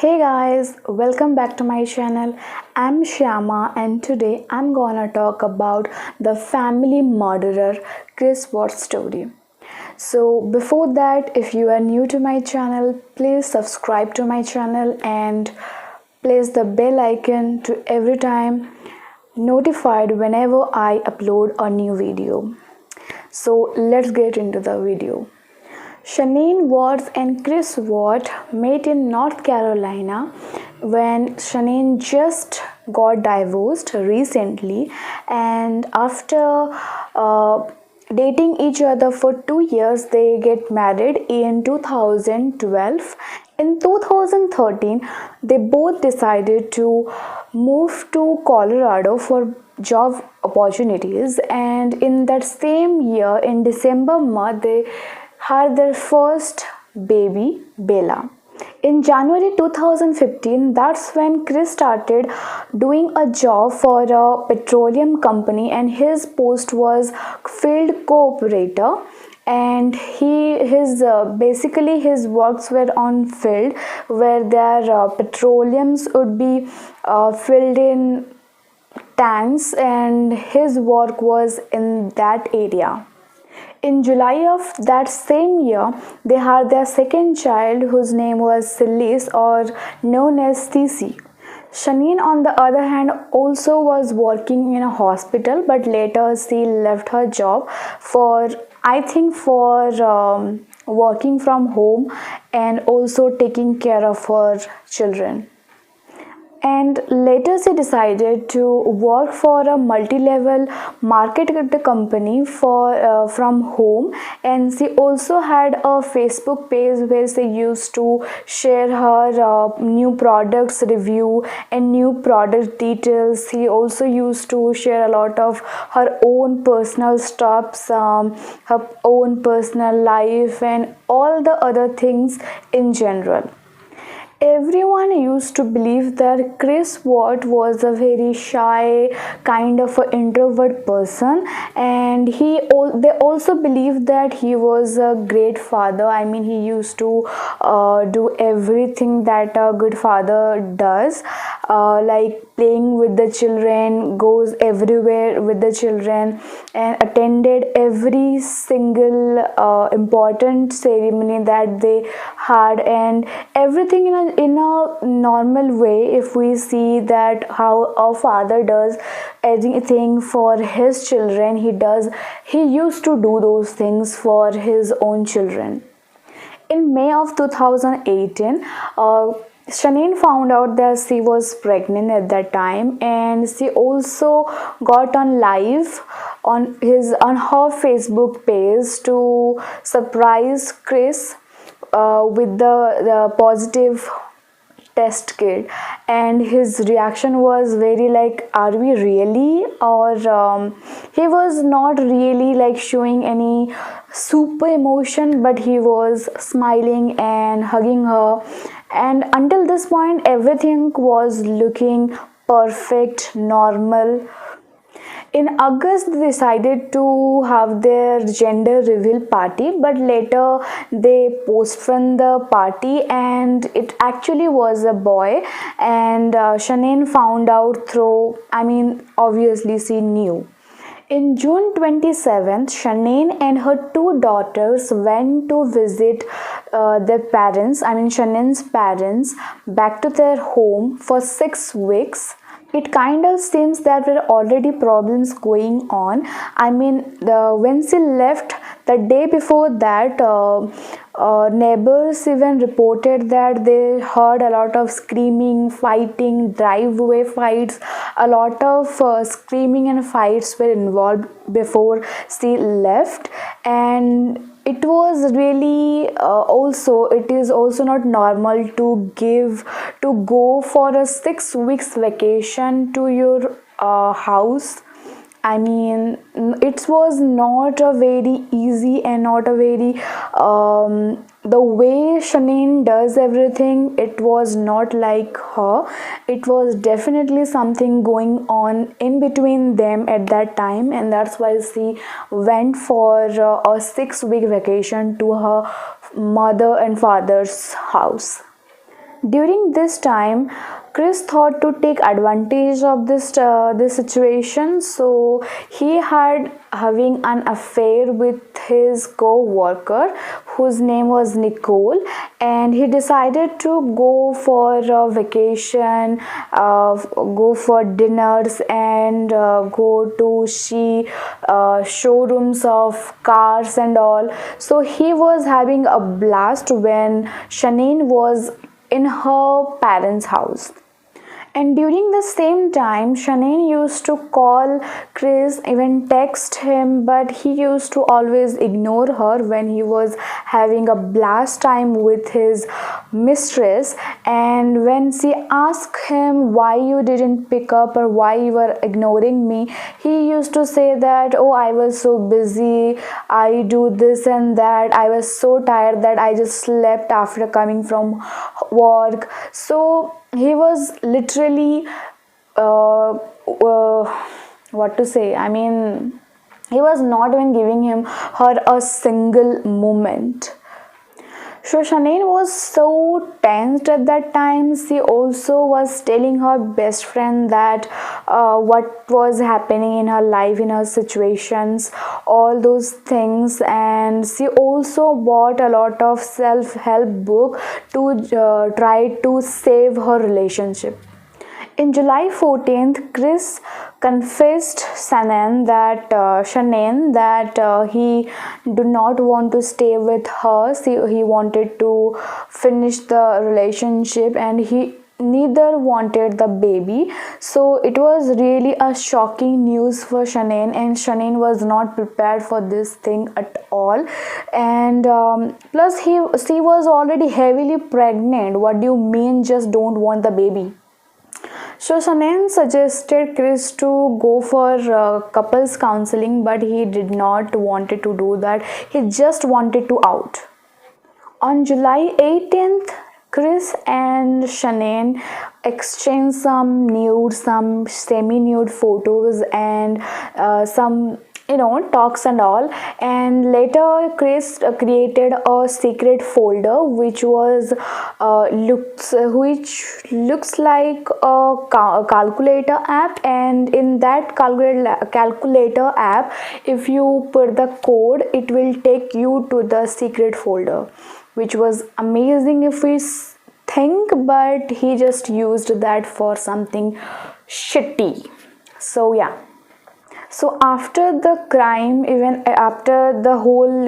Hey guys, welcome back to my channel. I'm Shyama and today I'm gonna talk about the family murderer Chris Watts story. So before that, if you are new to my channel, please subscribe to my channel and place the bell icon to every time notified whenever I upload a new video. So let's get into the video. Shanann Watts and Chris Watts met in North Carolina when Shanann just got divorced recently, and after dating each other for 2 years, they get married in 2012. In 2013, they both decided to move to Colorado for job opportunities, and in that same year, in December month, they had their first baby, Bella. In January 2015, that's when Chris started doing a job for a petroleum company, and his post was field co-operator. And basically his works were on field where their petroleums would be filled in tanks, and his work was in that area. In July of that same year, they had their second child, whose name was Celeste, or known as Cece. Shanann, on the other hand, also was working in a hospital, but later she left her job for, I think, for working from home and also taking care of her children. And later she decided to work for a multi-level market company from home, and she also had a Facebook page where she used to share her new products review and new product details. She also used to share a lot of her own personal stuffs, her own personal life and all the other things in general. Everyone used to believe that Chris Watt was a very shy, kind of an introvert person, and they also believed that he was a great father. I mean, he used to do everything that a good father does, like playing with the children, goes everywhere with the children, and attended every single important ceremony that they had, and everything in a normal way. If we see that how a father does anything for his children, he used to do those things for his own children. In May of 2018, Shanann found out that she was pregnant at that time, and she also got on live on her Facebook page to surprise Chris with the positive test kit, and his reaction was very like, are we really? Or he was not really like showing any super emotion, but he was smiling and hugging her, and until this point everything was looking perfect, normal. In August, they decided to have their gender reveal party, but later they postponed the party, and it actually was a boy. And Shanann found out through, I mean, obviously she knew. In June 27th, Shanann and her two daughters went to visit their parents, I mean Shanann's parents, back to their home for 6 weeks. It kind of seems that there were already problems going on. I mean, when she left the day before that, neighbors even reported that they heard a lot of screaming, fighting, driveway fights. A lot of screaming and fights were involved before she left, and it was really also, it is also not normal to go for a 6 weeks vacation to your house. I mean, it was not a very easy and not a very the way Shanann does everything, it was not like her. It was definitely something going on in between them at that time, and that's why she went for a 6 week vacation to her mother and father's house. During this time, Chris thought to take advantage of this situation, so he had having an affair with his co-worker whose name was Nicole, and he decided to go for a vacation, go for dinners, and go to see showrooms of cars and all. So he was having a blast when Shanine was in her parents' house. And during the same time, Shanine used to call Chris, even text him, but he used to always ignore her when he was having a blast time with his mistress. And when she asked him why you didn't pick up or why you were ignoring me, he used to say that, oh, I was so busy, I do this and that, I was so tired that I just slept after coming from work. So he was literally what to say, I mean, he was not even giving her a single moment. So Shanine was so tensed at that time. She also was telling her best friend that what was happening in her life, in her situations, all those things, and she also bought a lot of self-help book to try to save her relationship. In July 14th, Chris confessed Shanann that he did not want to stay with her. He wanted to finish the relationship, and he neither wanted the baby. So it was really a shocking news for Shanann, and Shanann was not prepared for this thing at all. And plus she was already heavily pregnant. What do you mean just don't want the baby? So Shanann suggested Chris to go for couples counseling, but he did not wanted to do that. He just wanted to out. On July 18th, Chris and Shanann exchanged some nude, some semi-nude photos, and some talks and all. And later Chris created a secret folder which looks like a calculator app, and in that calculator app, if you put the code, it will take you to the secret folder, which was amazing if we think, but he just used that for something shitty. So yeah. So after the crime, even after the whole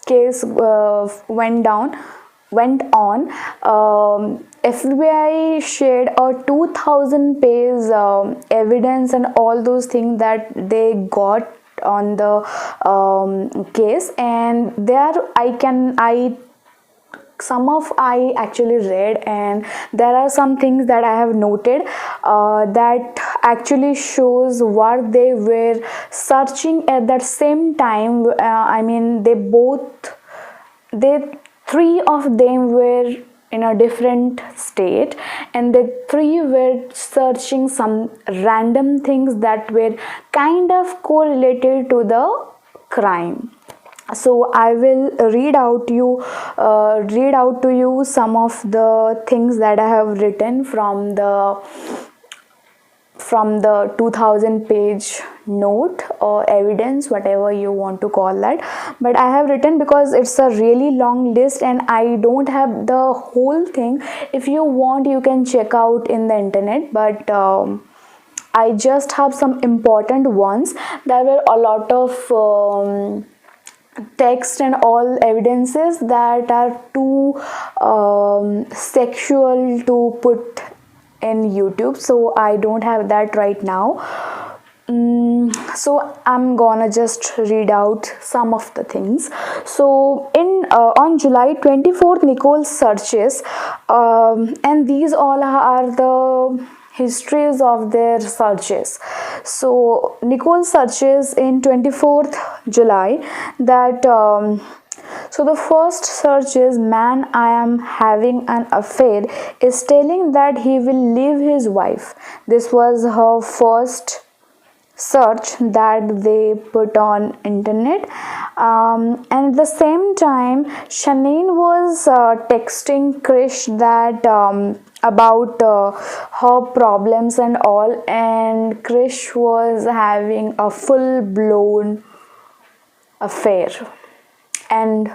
case went on, FBI shared a 2000 page evidence and all those things that they got on the case. And there I actually read, and there are some things that I have noted that actually shows what they were searching at that same time. I mean, they three of them were in a different state, and the three were searching some random things that were kind of correlated to the crime. So I will read out to you some of the things that I have written from the 2000 page note or evidence, whatever you want to call that. But I have written because it's a really long list and I don't have the whole thing. If you want, you can check out in the internet, but I just have some important ones. There were a lot of text and all evidences that are too sexual to put in YouTube, so I don't have that right now. So I'm gonna just read out some of the things. So on July 24th, Nicole searches, and these all are the histories of their searches. So Nicole searches in 24th July that so the first search is, man I am having an affair is telling that he will leave his wife. This was her first search that they put on internet. And at the same time, Shanine was texting Krish that about her problems and all, and Krish was having a full blown affair, and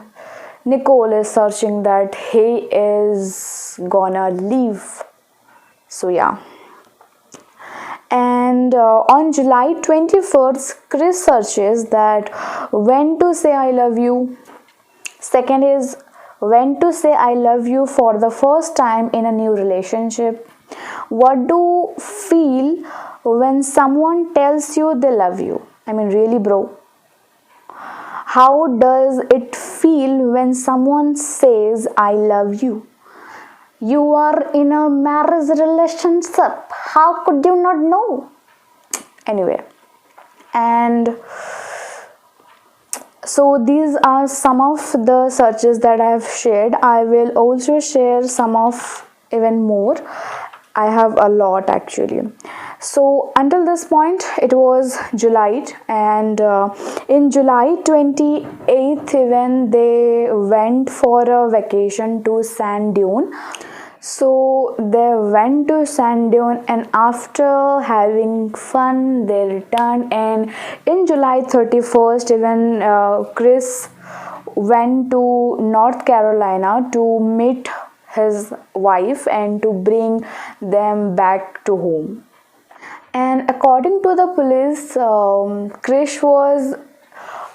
Nicole is searching that he is gonna leave. So yeah. And on July 21st, Chris searches that when to say I love you. Second is when to say I love you for the first time in a new relationship. What do feel when someone tells you they love you? I mean, really, bro. How does it feel when someone says I love you? You are in a marriage relationship. How could you not know? Anyway, and so these are some of the searches that I have shared. I will also share some of even more. I have a lot actually. So until this point it was July, and in July 28th even they went for a vacation to Sand Dune. So they went to Sand Dune, and after having fun they returned, and in July 31st even Chris went to North Carolina to meet his wife and to bring them back to home. And according to the police, Krish was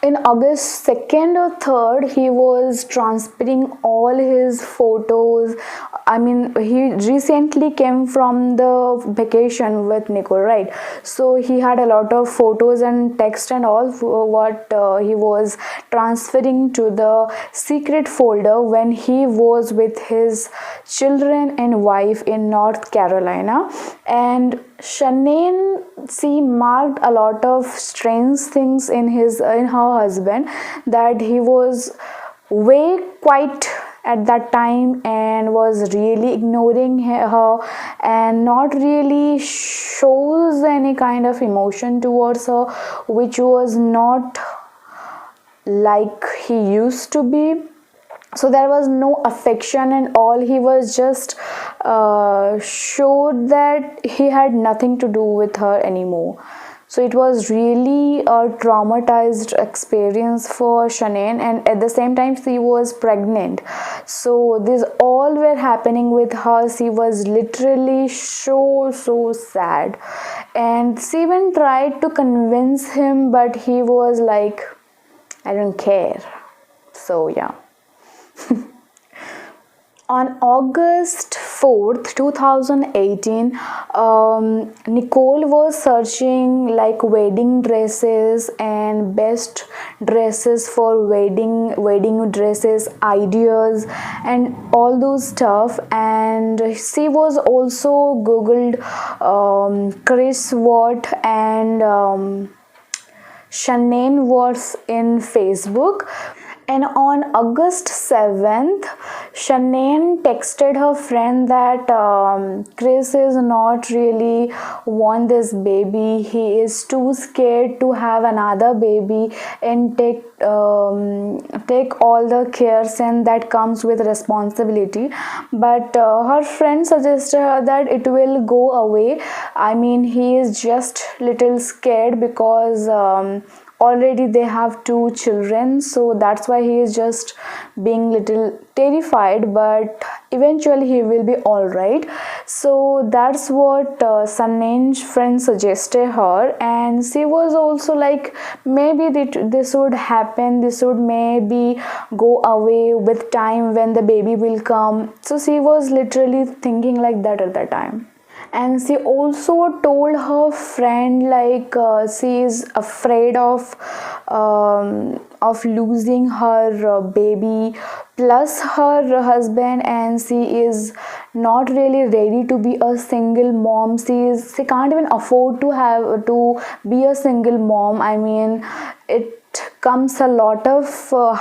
in August 2nd or 3rd, he was transferring all his photos. I mean, he recently came from the vacation with Nicole, right? So he had a lot of photos and text and all what he was transferring to the secret folder when he was with his children and wife in North Carolina. And Shanine, she marked a lot of strange things in her husband, that he was way quiet at that time and was really ignoring her and not really shows any kind of emotion towards her, which was not like he used to be. So there was no affection and all. He was just showed that he had nothing to do with her anymore. So it was really a traumatized experience for Shanine, and at the same time she was pregnant. So this all were happening with her. She was literally so sad, and she even tried to convince him, but he was like, I don't care. So yeah. On August 4th, 2018, Nicole was searching like wedding dresses and best dresses for wedding dresses ideas and all those stuff, and she was also googled Chris Watt and Shanine Watts in Facebook. And on August 7th, Shanine texted her friend that Chris is not really want this baby. He is too scared to have another baby and take all the cares and that comes with responsibility. But her friend suggested her that it will go away. I mean, he is just little scared because already they have 2 children, so that's why he is just being little terrified, but eventually he will be all right. So that's what Sanine's friend suggested her, and she was also like, maybe this would happen, this would maybe go away with time when the baby will come. So she was literally thinking like that at that time. And she also told her friend like she is afraid of losing her baby plus her husband, and she is not really ready to be a single mom. She can't even afford to be a single mom. I mean, it comes a lot of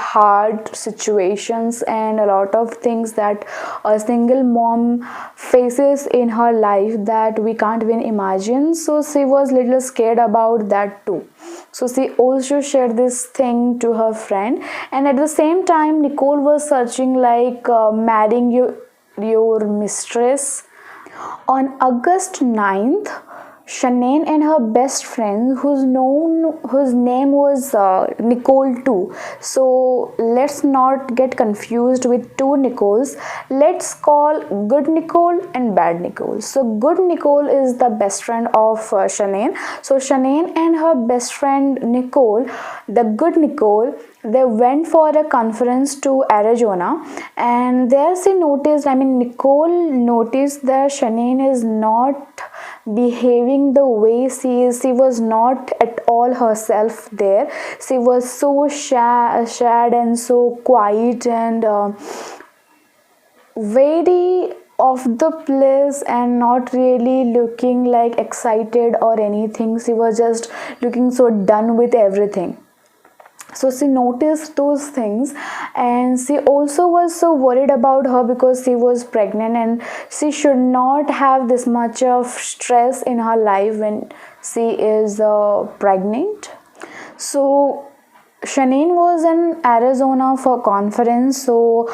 hard situations and a lot of things that a single mom faces in her life that we can't even imagine. So she was little scared about that too. So she also shared this thing to her friend, and at the same time Nicole was searching like marrying your mistress. On August 9th, Shanann and her best friend, whose name was Nicole too. So let's not get confused with two Nicoles. Let's call good Nicole and bad Nicole. So good Nicole is the best friend of Shanann. So Shanann and her best friend Nicole, the good Nicole, they went for a conference to Arizona, and there she noticed, Nicole noticed that Shanann is not behaving the way she is. She was not at all herself there. She was so sad and so quiet and very off the place and not really looking like excited or anything. She was just looking so done with everything. So she noticed those things, and she also was so worried about her because she was pregnant and she should not have this much of stress in her life when she is pregnant. So Shanann was in Arizona for conference. So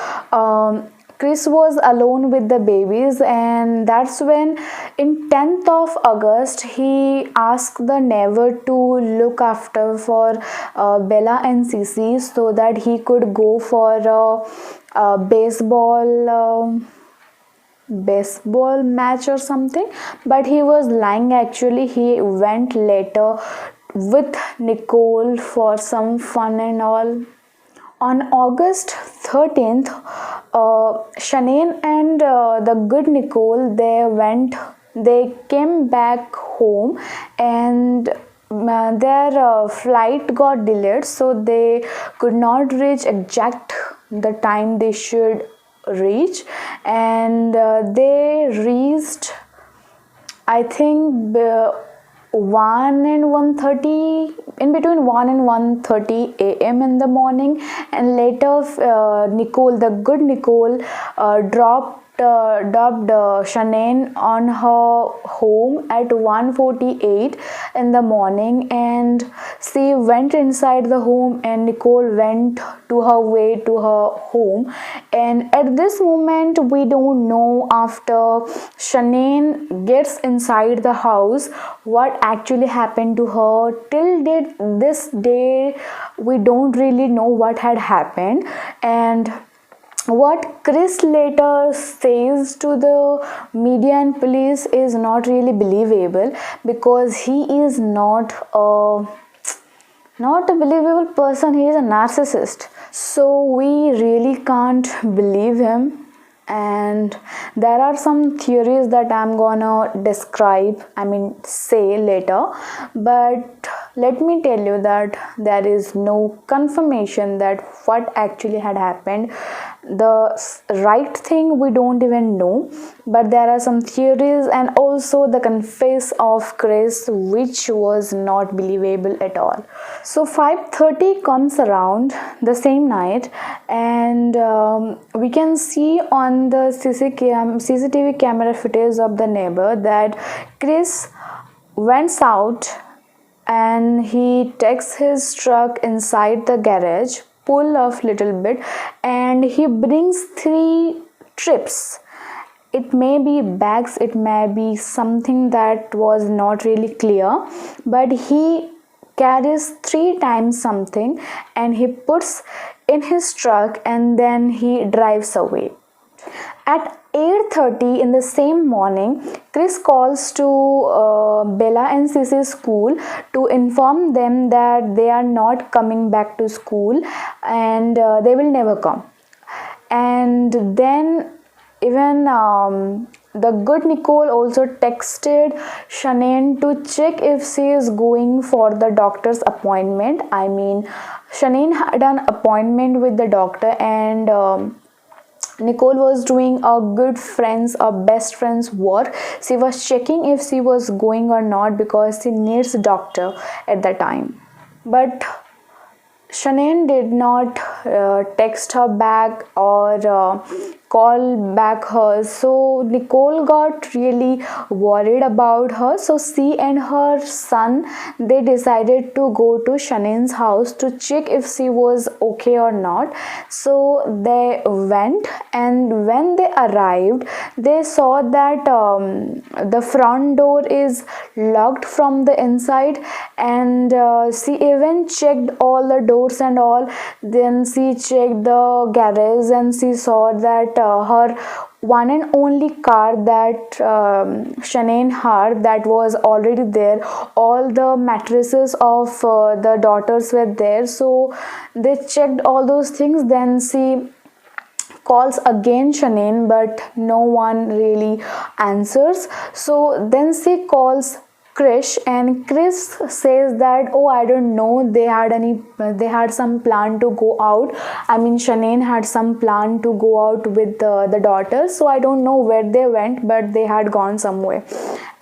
Chris was alone with the babies, and that's when in 10th of August he asked the neighbor to look after for Bella and Sissy so that he could go for a baseball match or something, but he was lying. Actually he went later with Nicole for some fun and all. On August 13th, Shanann and the good Nicole, they came back home, and their flight got delayed, so they could not reach exact the time they should reach, and they reached, I think, 1 and 1:30, in between 1 and 1:30 a.m. in the morning. And later Nicole, the good Nicole, dropped Shanann on her home at 1:48 in the morning, and she went inside the home and Nicole went to her way to her home. And at this moment we don't know, after Shanann gets inside the house, what actually happened to her. Till this day we don't really know what had happened, and what Chris later says to the media and police is not really believable, because he is not a believable person. He is a narcissist, so we really can't believe him. And there are some theories that I'm gonna say later, but let me tell you that there is no confirmation that what actually had happened. The right thing we don't even know, but there are some theories, and also the confess of Chris, which was not believable at all. So 5:30 comes around the same night, and we can see on the CCTV camera footage of the neighbor that Chris went out and he takes his truck inside the garage, pull off little bit, and he brings 3 trips. It may be bags, it may be something that was not really clear, but he carries 3 times something and he puts in his truck, and then he drives away. At 8:30 in the same morning, Chris calls to Bella and Sissy's school to inform them that they are not coming back to school, and they will never come. And then even the good Nicole also texted Shanann to check if she is going for the doctor's appointment. Shanann had an appointment with the doctor, and Nicole was doing a best friend's work. She was checking if she was going or not, because she needs a doctor at the time. But Shanann did not text her back or call back her. So Nicole got really worried about her. So she and her son, they decided to go to Shanann's house to check if she was okay or not. So they went, and when they arrived, they saw that the front door is locked from the inside, and she even checked all the doors and all. Then she checked the garage, and she saw that her one and only car that Shanann had, that was already there. All the mattresses of the daughters were there. So they checked all those things. Then she calls again Shanann, but no one really answers. So then she calls Krish, and Chris says that, oh, I don't know, they had some plan to go out. I mean, Shanann had some plan to go out with the daughters, so I don't know where they went, but they had gone somewhere.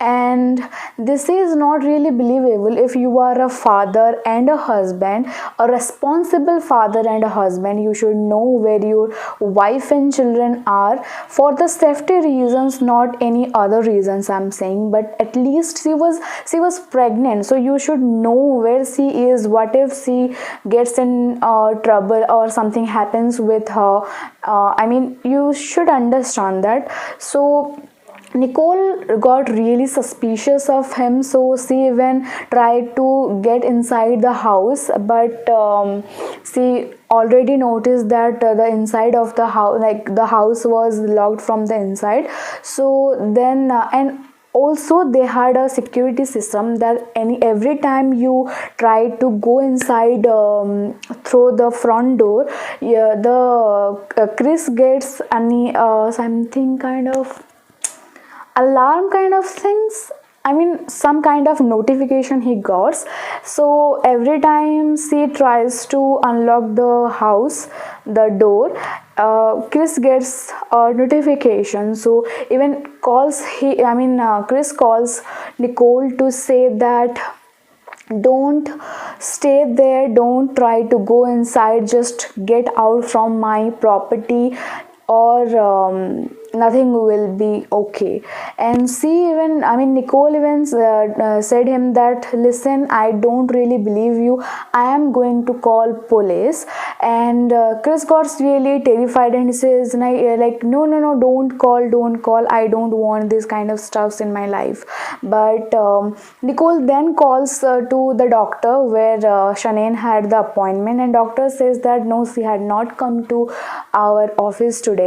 And this is not really believable. If you are a father and a husband, a responsible father and a husband, you should know where your wife and children are, for the safety reasons, not any other reasons I'm saying. But at least she was pregnant, so you should know where she is. What if she gets in trouble or something happens with her? I mean, you should understand that. So Nicole got really suspicious of him, so she even tried to get inside the house, but she already noticed that the inside of the house, like the house was locked from the inside. So then and also they had a security system that every time you try to go inside through the front door, yeah, the Chris gets any something kind of alarm kind of things. I mean, some kind of notification he got. So every time she tries to unlock the house, the door, Chris gets a notification. So even Chris calls Nicole to say that don't stay there, don't try to go inside, just get out from my property, or nothing will be okay. And she even, Nicole even said him that, listen, I don't really believe you, I am going to call police. And Chris got really terrified, and he says like, no, don't call, I don't want this kind of stuffs in my life. But Nicole then calls to the doctor where Shanann had the appointment, and doctor says that no, she had not come to our office today.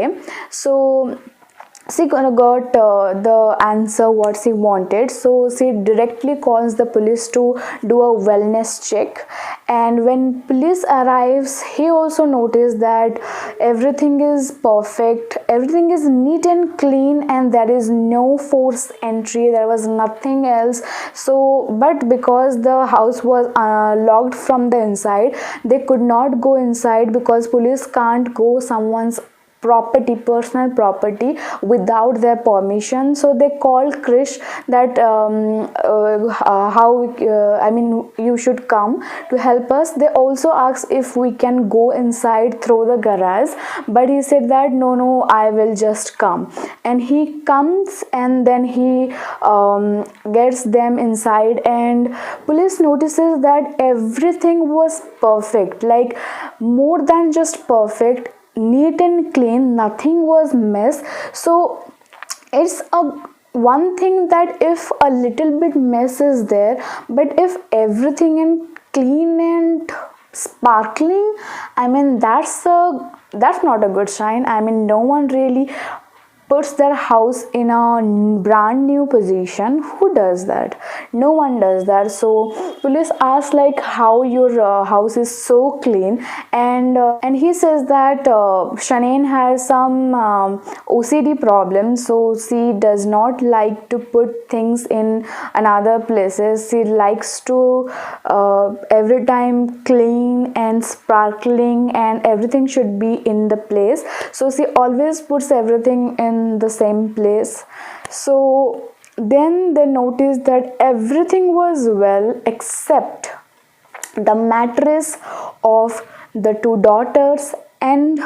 So she got the answer what she wanted. So she directly calls the police to do a wellness check. And when police arrives, he also noticed that everything is perfect, everything is neat and clean, and there is no forced entry, there was nothing else. So but because the house was locked from the inside, they could not go inside, because police can't go someone's personal property without their permission. So they called Krish that you should come to help us. They also asked if we can go inside through the garage, but he said that no, I will just come. And he comes, and then he gets them inside, and police notices that everything was perfect, like more than just perfect, neat and clean, nothing was mess. So it's a one thing that if a little bit mess is there, but if everything in clean and sparkling, that's not a good sign. No one really puts their house in a brand new position. Who does that? No one does that. So police ask like, how your house is so clean, and he says that Shanann has some OCD problem, so she does not like to put things in another places. She likes to every time clean and sparkling, and everything should be in the place. So she always puts everything in the same place. So then they noticed that everything was well except the mattress of the two daughters and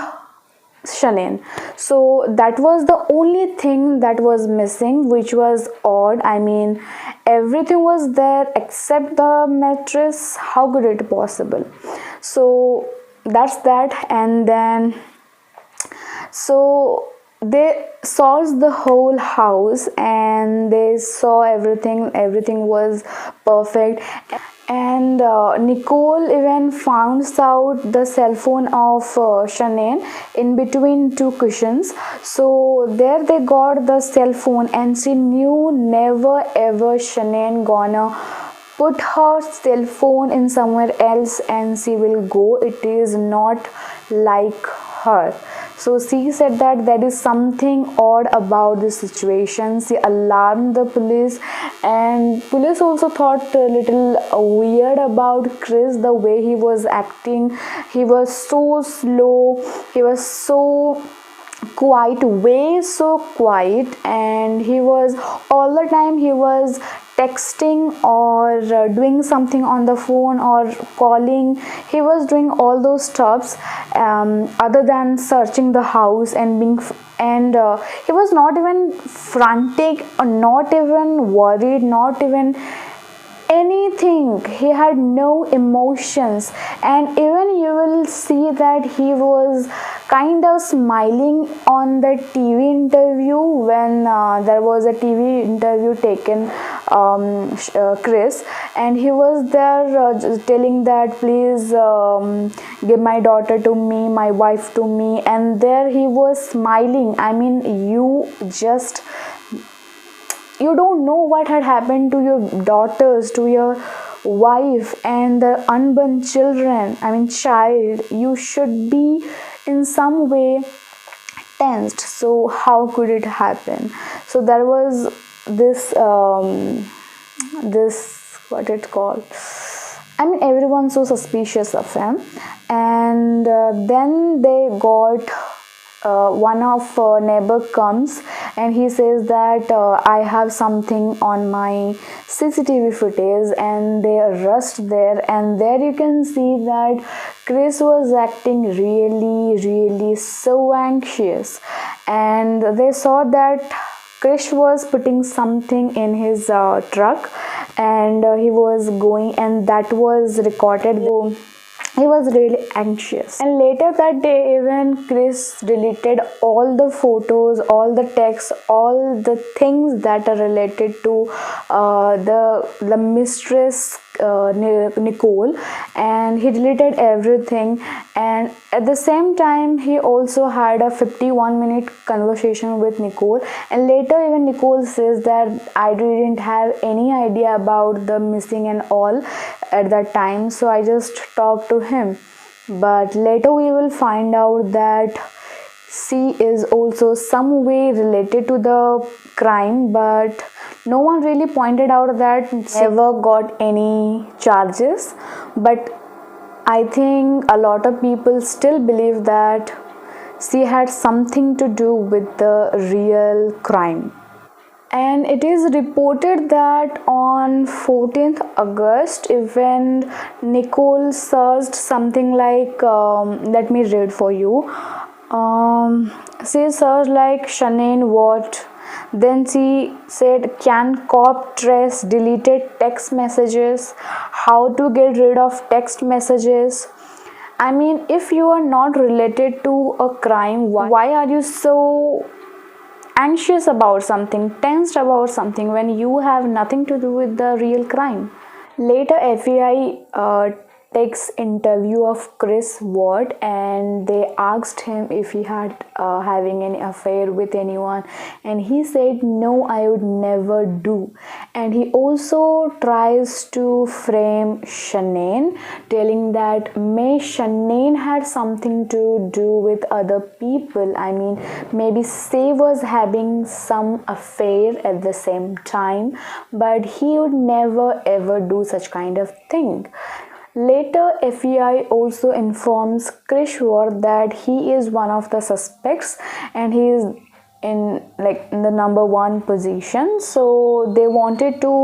Shannon. So that was the only thing that was missing, which was odd. I mean, everything was there except the mattress. How could it possible? So that's that. And then so they searched the whole house and they saw everything was perfect. And Nicole even found out the cell phone of Shannon in between two cushions. So there they got the cell phone, and she knew never ever Shannon gonna put her cell phone in somewhere else and she will go. It is not like her. So she said that there is something odd about this situation. She alarmed the police, and police also thought a little weird about Chris, the way he was acting. He was so slow, he was so quiet, way so quiet, and he was all the time he was texting or doing something on the phone or calling. He was doing all those stuffs other than searching the house and being and he was not even frantic or not even worried, not even anything. He had no emotions, and even you will see that he was kind of smiling on the TV interview when there was a TV interview taken Chris, and he was there just telling that please give my daughter to me, my wife to me, and there he was smiling. I mean, you don't know what had happened to your daughters, to your wife, and the unborn children. I mean, child, you should be in some way tensed. So how could it happen? So there was this what it called. I mean, everyone's so suspicious of him, and then they got one of neighbor comes and he says that I have something on my CCTV footage, and they rushed there, and there you can see that Chris was acting really so anxious, and they saw that Krish was putting something in his truck, and he was going, and that was recorded. He was really anxious, and later that day even Chris deleted all the photos, all the texts, all the things that are related to the mistress Nicole, and he deleted everything. And at the same time he also had a 51-minute conversation with Nicole, and later even Nicole says that I didn't have any idea about the missing and all at that time, so I just talked to him. But later we will find out that she is also some way related to the crime, but no one really pointed out that she never got any charges. But I think a lot of people still believe that she had something to do with the real crime. And it is reported that on 14th August, when Nicole searched something like, let me read for you. She searched like Shannon what? Then she said, can cop trace deleted text messages? How to get rid of text messages? I mean, if you are not related to a crime, why are you so anxious about something, tensed about something when you have nothing to do with the real crime? Later, FBI takes interview of Chris Ward, and they asked him if he had having any affair with anyone, and he said no, I would never do. And he also tries to frame Shannon, telling that may Shannon had something to do with other people. I mean, maybe she was having some affair at the same time, but he would never ever do such kind of thing. Later, FBI also informs Krishwar that he is one of the suspects, and he is in the number one position. So they wanted to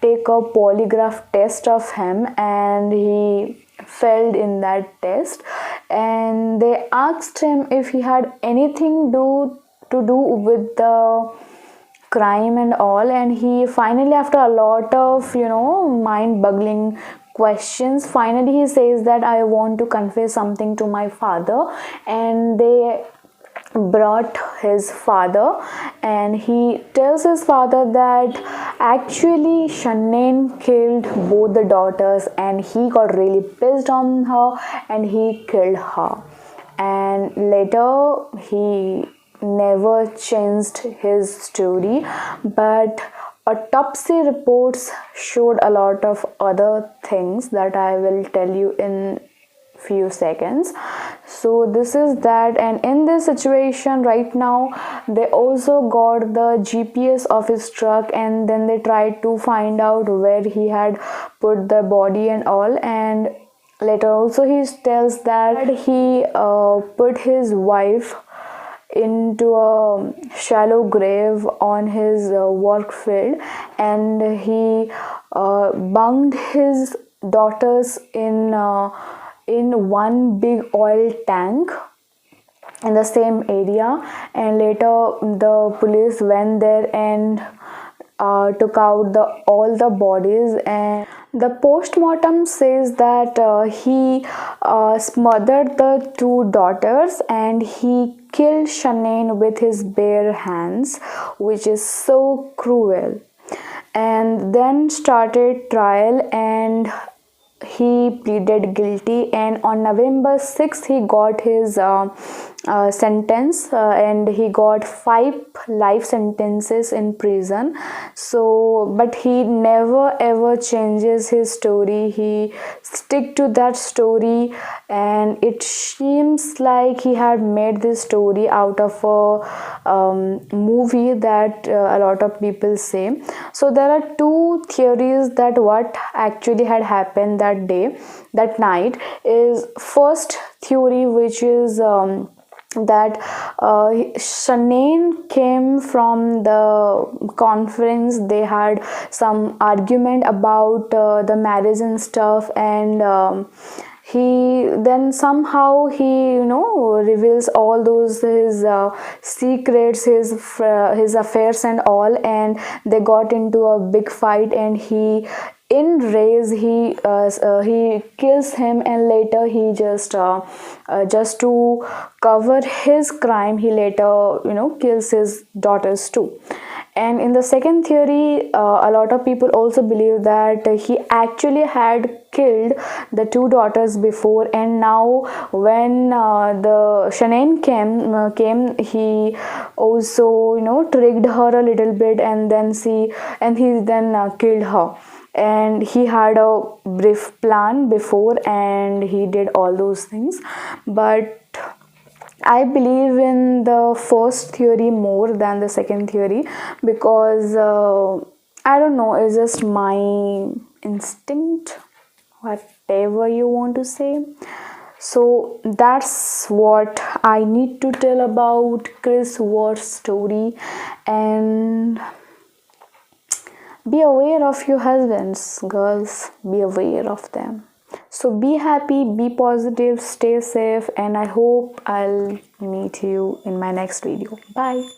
take a polygraph test of him, and he failed in that test. And they asked him if he had anything to do with the crime and all, and he finally, after a lot of mind boggling questions, finally he says that I want to confess something to my father. And they brought his father, and he tells his father that actually Shanane killed both the daughters, and he got really pissed on her and he killed her. And later he never changed his story, but autopsy reports showed a lot of other things that I will tell you in few seconds. So this is that. And in this situation right now, they also got the GPS of his truck, and then they tried to find out where he had put the body and all. And later also he tells that he put his wife into a shallow grave on his work field, and he bunked his daughters in one big oil tank in the same area. And later the police went there and took out all the bodies, and the post-mortem says that he smothered the two daughters and he killed Shanane with his bare hands, which is so cruel. And then started trial, and he pleaded guilty, and on November 6th he got his sentence, and he got 5 life sentences in prison. So but he never ever changes his story. He stick to that story, and it seems like he had made this story out of a movie that a lot of people say. So there are two theories that what actually had happened that night. Is first theory, which is that Shanane came from the conference. They had some argument about the marriage and stuff, and he then somehow he reveals all those his secrets, his affairs and all, and they got into a big fight, and he in rage he kills him. And later he just to cover his crime, he later kills his daughters too. And in the second theory, a lot of people also believe that he actually had killed the two daughters before, and now when the Shanane came, he also tricked her a little bit, and he then killed her. And he had a brief plan before, and he did all those things. But I believe in the first theory more than the second theory, because I don't know, it's just my instinct, whatever you want to say. So that's what I need to tell about Chris Watts' story. And be aware of your husbands, girls, be aware of them. So be happy, be positive, stay safe, and I hope I'll meet you in my next video. Bye.